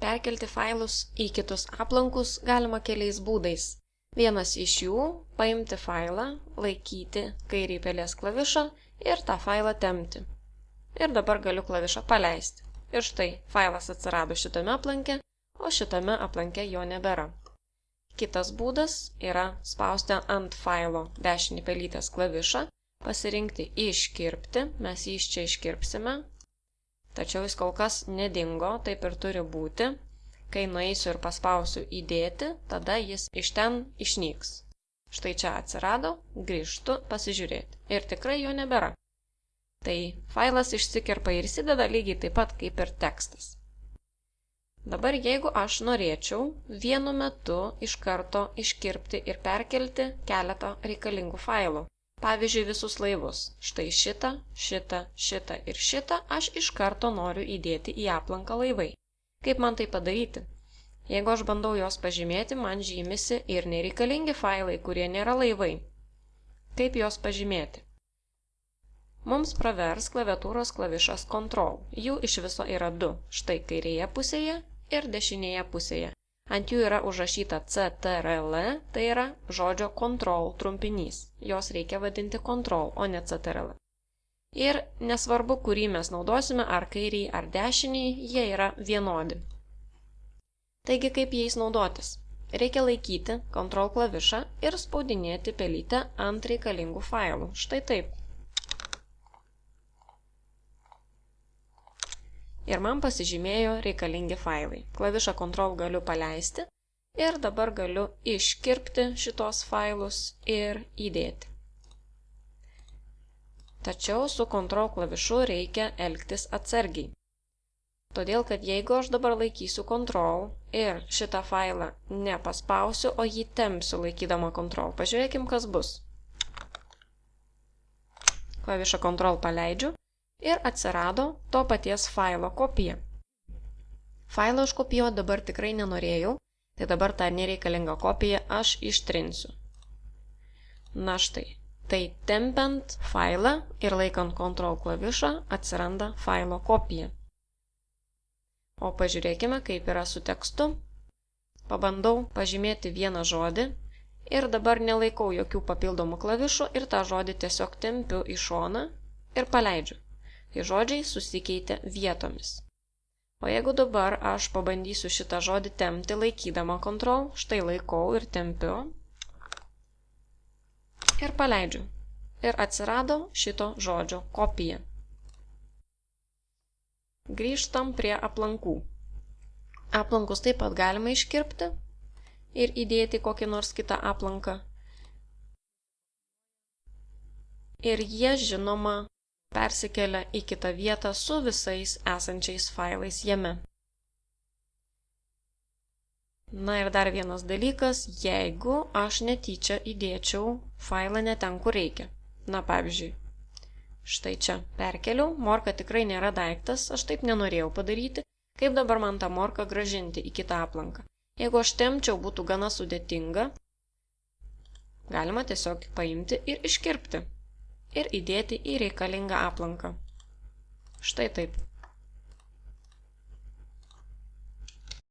Perkelti failus į kitus aplankus galima keliais būdais. Vienas iš jų – paimti failą, laikyti kairį pelės klavišą ir tą failą tempti. Ir dabar galiu klavišą paleisti. Ir štai failas atsirado šitame aplanke, o šitame aplanke jo nebėra. Kitas būdas yra spausti ant failo dešinį pelytės klavišą, pasirinkti iškirpti, mes jį iš čia iškirpsime. Tačiau jis kol kas nedingo, taip ir turi būti. Kai nueisiu ir paspausiu įdėti, tada jis iš ten išnyks. Štai čia atsirado, grįžtu pasižiūrėti. Ir tikrai jo nebėra. Tai failas išsikirpa ir įsideda lygiai taip pat kaip ir tekstas. Dabar jeigu aš norėčiau vienu metu iš karto iškirpti ir perkelti keletą reikalingų failų. Pavyzdžiui, visus laivus. Štai šitą ir šitą aš iš karto noriu įdėti į aplanką laivai. Kaip man tai padaryti? Jeigu aš bandau jos pažymėti, man žymisi ir nereikalingi failai, kurie nėra laivai. Kaip jos pažymėti? Mums pravers klaviatūros klavišas Ctrl. Jų iš viso yra 2. Štai kairėje pusėje ir dešinėje pusėje. Ant jų yra užrašyta CTRL, tai yra žodžio control trumpinys. Jos reikia vadinti control, o ne CTRL. Ir nesvarbu, kurį mes naudosime, ar kairį, ar dešinį, jie yra vienodi. Taigi, kaip jais naudotis? Reikia laikyti Ctrl klavišą ir spaudinėti pelytę ant reikalingų failų. Štai taip. Ir man pasižymėjo reikalingi failai. Klavišą Ctrl galiu paleisti ir dabar galiu iškirpti šitos failus ir įdėti. Tačiau su Ctrl klavišu reikia elgtis atsargiai. Todėl, kad jeigu aš dabar laikysiu Ctrl ir šitą failą nepaspausiu, o jį tempsiu laikydama Ctrl, pažiūrėkim, kas bus. Klavišą Ctrl paleidžiu. Ir atsirado to paties failo kopija. Failą aš kopijuoti dabar tikrai nenorėjau, tai dabar tą nereikalingą kopiją aš ištrinsiu. Na štai, tai tempiant failą ir laikant Ctrl klavišą atsiranda failo kopija. O pažiūrėkime, kaip yra su tekstu. Pabandau pažymėti vieną žodį ir dabar nelaikau jokių papildomų klavišų ir tą žodį tiesiog tempiu į šoną ir paleidžiu. Tai žodžiai susikeitė vietomis. O jeigu dabar aš pabandysiu šitą žodį tempti laikydama Ctrl, štai laikau ir tempiu ir paleidžiu. Ir atsirado šito žodžio kopija. Grįžtam prie aplankų. Aplankus taip pat galima iškirpti ir įdėti kokį nors kitą aplanką. Ir jie, žinoma, persikelia į kitą vietą su visais esančiais failais jame. Na ir dar vienas dalykas, jeigu aš netyčia įdėčiau failą ne ten, kur reikia. Na pavyzdžiui, štai čia perkeliau, morka tikrai nėra daiktas, aš taip nenorėjau padaryti, kaip dabar man tą morką grąžinti į kitą aplanką. Jeigu aš tempčiau, būtų gana sudėtinga, galima tiesiog paimti ir iškirpti. Ir įdėti į reikalingą aplanką. Štai taip.